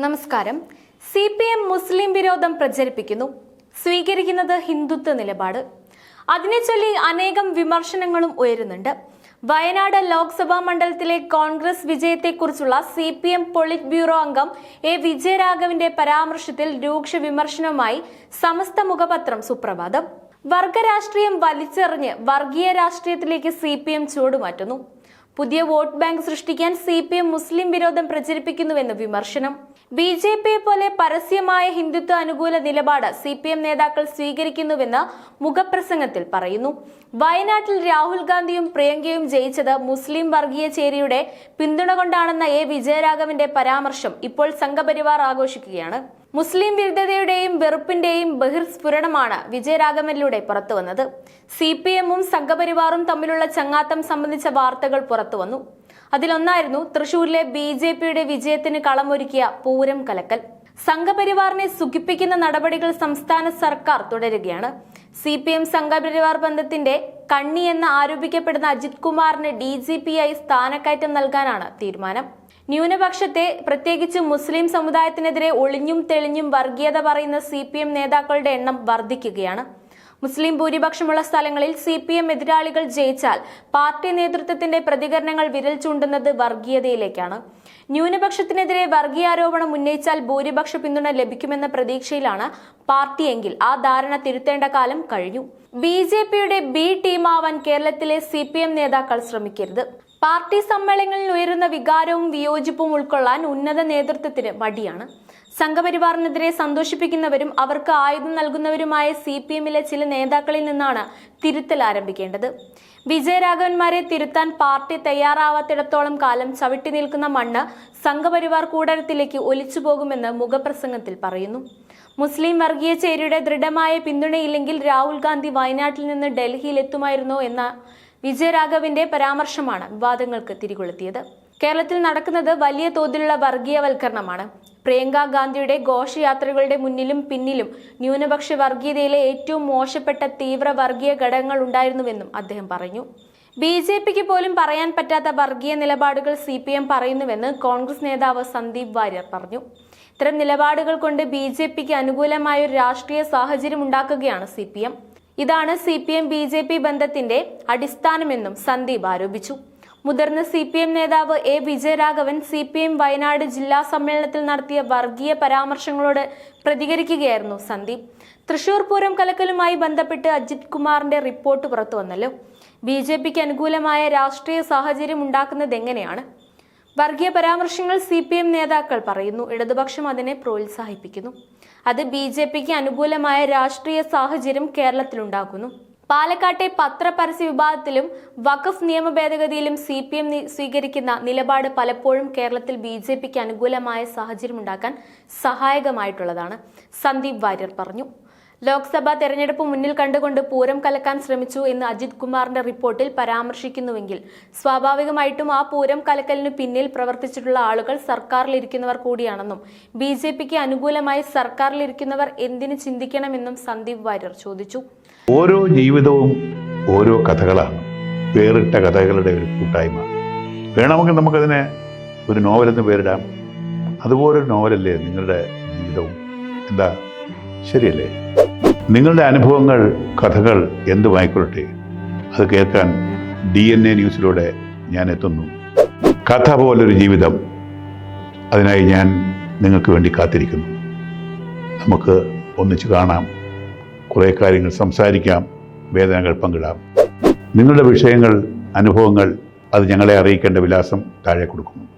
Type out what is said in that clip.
നമസ്കാരം. CPM മുസ്ലിം വിരോധം പ്രചരിപ്പിക്കുന്നു, സ്വീകരിക്കുന്നത് ഹിന്ദുത്വ നിലപാട്. അതിനെ ചൊല്ലി അനേകം വിമർശനങ്ങളും ഉയരുന്നുണ്ട്. വയനാട് ലോക്സഭാ മണ്ഡലത്തിലെ കോൺഗ്രസ് വിജയത്തെക്കുറിച്ചുള്ള CPM പൊളിറ്റ് ബ്യൂറോ അംഗം എ വിജയരാഘവന്റെ പരാമർശത്തിൽ രൂക്ഷ വിമർശനവുമായി സമസ്ത മുഖപത്രം സുപ്രഭാതം. വർഗരാഷ്ട്രീയം വലിച്ചെറിഞ്ഞ് വർഗീയ രാഷ്ട്രീയത്തിലേക്ക് CPM ചുവടുമാറ്റുന്നു. പുതിയ വോട്ട് ബാങ്ക് സൃഷ്ടിക്കാൻ CPM മുസ്ലിം വിരോധം പ്രചരിപ്പിക്കുന്നുവെന്ന് വിമർശനം. BJPയെ പോലെ പരസ്യമായ ഹിന്ദുത്വ അനുകൂല നിലപാട് CPM നേതാക്കൾ സ്വീകരിക്കുന്നുവെന്ന് മുഖപ്രസംഗത്തിൽ പറയുന്നു. വയനാട്ടിൽ രാഹുൽ ഗാന്ധിയും പ്രിയങ്കയും ജയിച്ചത് മുസ്ലിം വർഗീയ ചേരിയുടെ പിന്തുണ കൊണ്ടാണെന്ന എ വിജയരാഘവന്റെ പരാമർശം ഇപ്പോൾ സംഘപരിവാർ ആഘോഷിക്കുകയാണ്. മുസ്ലിം വിരുദ്ധതയുടെയും വെറുപ്പിന്റെയും ബഹിർസ്ഫുരണമാണ് വിജയരാഘവനിലൂടെ പുറത്തുവന്നത്. CPMഉം സംഘപരിവാറും തമ്മിലുള്ള ചങ്ങാത്തം സംബന്ധിച്ച വാർത്തകൾ പുറത്തുവന്നു. അതിലൊന്നായിരുന്നു തൃശൂരിലെ BJPയുടെ വിജയത്തിന് കളമൊരുക്കിയ പൂരം കലക്കൽ. സംഘപരിവാറിനെ സുഖിപ്പിക്കുന്ന നടപടികൾ സംസ്ഥാന സർക്കാർ തുടരുകയാണ്. CPM സംഘപരിവാർ ബന്ധത്തിന്റെ കണ്ണി എന്ന് ആരോപിക്കപ്പെടുന്ന അജിത് കുമാറിന് DGPയായി സ്ഥാനക്കയറ്റം നൽകാനാണ് തീരുമാനം. ന്യൂനപക്ഷത്തെ, പ്രത്യേകിച്ച് മുസ്ലിം സമുദായത്തിനെതിരെ ഒളിഞ്ഞും തെളിഞ്ഞും വർഗീയത പറയുന്ന CPM നേതാക്കളുടെ എണ്ണം വർദ്ധിക്കുകയാണ്. മുസ്ലിം ഭൂരിപക്ഷമുള്ള സ്ഥലങ്ങളിൽ CPM എതിരാളികൾ ജയിച്ചാൽ പാർട്ടി നേതൃത്വത്തിന്റെ പ്രതികരണങ്ങൾ വിരൽ ചൂണ്ടുന്നത് വർഗീയതയിലേക്കാണ്. ന്യൂനപക്ഷത്തിനെതിരെ വർഗീയാരോപണം ഉന്നയിച്ചാൽ ഭൂരിപക്ഷ പിന്തുണ ലഭിക്കുമെന്ന പ്രതീക്ഷയിലാണ് പാർട്ടിയെങ്കിൽ ആ ധാരണ തിരുത്തേണ്ട കാലം കഴിഞ്ഞു. BJPയുടെ B ടീമാവാൻ കേരളത്തിലെ CPM നേതാക്കൾ ശ്രമിക്കരുത്. പാർട്ടി സമ്മേളനങ്ങളിൽ ഉയരുന്ന വികാരവും വിയോജിപ്പും ഉൾക്കൊള്ളാൻ ഉന്നത നേതൃത്വത്തിന് മടിയാണ്. സംഘപരിവാറിനെതിരെ സന്തോഷിപ്പിക്കുന്നവരും അവർക്ക് ആയുധം നൽകുന്നവരുമായ CPMലെ ചില നേതാക്കളിൽ നിന്നാണ് തിരുത്തൽ ആരംഭിക്കേണ്ടത്. വിജയരാഘവന്മാരെ തിരുത്താൻ പാർട്ടി തയ്യാറാവാത്തിടത്തോളം കാലം ചവിട്ടി നിൽക്കുന്ന മണ്ണ് സംഘപരിവാർ കൂടാരത്തിലേക്ക് ഒലിച്ചു പോകുമെന്ന് മുഖപ്രസംഗത്തിൽ പറയുന്നു. മുസ്ലിം വർഗീയ ചേരിയുടെ ദൃഢമായ പിന്തുണയില്ലെങ്കിൽ രാഹുൽ ഗാന്ധി വയനാട്ടിൽ നിന്ന് ഡൽഹിയിൽ എത്തുമായിരുന്നോ എന്ന വിജയരാഘവന്റെ പരാമർശമാണ് വിവാദങ്ങൾക്ക് തിരികൊളുത്തിയത്. കേരളത്തിൽ നടക്കുന്നത് വലിയ തോതിലുള്ള വർഗീയവൽക്കരണമാണ്. പ്രിയങ്ക ഗാന്ധിയുടെ ഘോഷയാത്രകളുടെ മുന്നിലും പിന്നിലും ന്യൂനപക്ഷ വർഗീയതയിലെ ഏറ്റവും മോശപ്പെട്ട തീവ്ര വർഗീയ ഘടകങ്ങൾ ഉണ്ടായിരുന്നുവെന്നും അദ്ദേഹം പറഞ്ഞു. BJPക്ക് പോലും പറയാൻ പറ്റാത്ത വർഗീയ നിലപാടുകൾ CPM പറയുന്നുവെന്ന് കോൺഗ്രസ് നേതാവ് സന്ദീപ് വാര്യർ പറഞ്ഞു. ഇത്തരം നിലപാടുകൾ കൊണ്ട് BJPക്ക് അനുകൂലമായ ഒരു രാഷ്ട്രീയ സാഹചര്യം ഉണ്ടാക്കുകയാണ് CPM. ഇതാണ് CPM BJP ബന്ധത്തിന്റെ അടിസ്ഥാനമെന്നും സന്ദീപ് ആരോപിച്ചു. മുതിർന്ന CPM നേതാവ് എ വിജയരാഘവൻ CPM വയനാട് ജില്ലാ സമ്മേളനത്തിൽ നടത്തിയ വർഗീയ പരാമർശങ്ങളോട് പ്രതികരിക്കുകയായിരുന്നു സന്ദീപ്. തൃശൂർ പൂരം കലക്കലുമായി ബന്ധപ്പെട്ട് അജിത് കുമാറിന്റെ റിപ്പോർട്ട് പുറത്തു വന്നല്ലോ. BJPക്ക് അനുകൂലമായ രാഷ്ട്രീയ സാഹചര്യം ഉണ്ടാക്കുന്നത് എങ്ങനെയാണ്? വർഗീയ പരാമർശങ്ങൾ CPM നേതാക്കൾ പറയുന്നു, ഇടതുപക്ഷം അതിനെ പ്രോത്സാഹിപ്പിക്കുന്നു. അത് BJPക്ക് അനുകൂലമായ രാഷ്ട്രീയ സാഹചര്യം കേരളത്തിലുണ്ടാക്കുന്നു. പാലക്കാട്ടെ പത്രപരസ്യ വിവാദത്തിലും വഖഫ് നിയമ ഭേദഗതിയിലും CPM സ്വീകരിക്കുന്ന നിലപാട് പലപ്പോഴും കേരളത്തിൽ BJPക്ക് അനുകൂലമായ സാഹചര്യം ഉണ്ടാക്കാൻ സഹായകമായിട്ടുള്ളതാണ്, സന്ദീപ് വാര്യർ പറഞ്ഞു. ലോക്സഭാ തെരഞ്ഞെടുപ്പ് മുന്നിൽ കണ്ടുകൊണ്ട് പൂരം കലക്കാൻ ശ്രമിച്ചു എന്ന് അജിത് കുമാറിന്റെ റിപ്പോർട്ടിൽ പരാമർശിക്കുന്നുവെങ്കിൽ സ്വാഭാവികമായിട്ടും ആ പൂരം കലക്കലിന് പിന്നിൽ പ്രവർത്തിച്ചിട്ടുള്ള ആളുകൾ സർക്കാരിലിരിക്കുന്നവർ കൂടിയാണെന്നും BJPക്ക് അനുകൂലമായി സർക്കാരിലിരിക്കുന്നവർ എന്തിനു ചിന്തിക്കണമെന്നും സന്ദീപ് വാര്യർ ചോദിച്ചു. ഓരോ ജീവിതവും ഓരോ കഥകളാണ്, വേറിട്ട കഥകളുടെ ഒരു കൂട്ടായ്മ. വേണമെങ്കിൽ നമുക്കതിനെ ഒരു നോവലെന്ന് പേരിടാം. അതുപോലൊരു നോവലല്ലേ നിങ്ങളുടെ ജീവിതവും? എന്താ, ശരിയല്ലേ? നിങ്ങളുടെ അനുഭവങ്ങൾ, കഥകൾ എന്തുമായിക്കൊള്ളട്ടെ, അത് കേൾക്കാൻ DNA ന്യൂസിലൂടെ ഞാൻ എത്തുന്നു. കഥ പോലൊരു ജീവിതം, അതിനായി ഞാൻ നിങ്ങൾക്ക് വേണ്ടി കാത്തിരിക്കുന്നു. നമുക്ക് ഒന്നിച്ച് കാണാം, കുറേ കാര്യങ്ങൾ സംസാരിക്കാം, വേദനകൾ പങ്കിടാം. നിങ്ങളുടെ വിഷയങ്ങൾ, അനുഭവങ്ങൾ അത് ഞങ്ങളെ അറിയിക്കേണ്ട വിലാസം താഴെ കൊടുക്കുന്നു.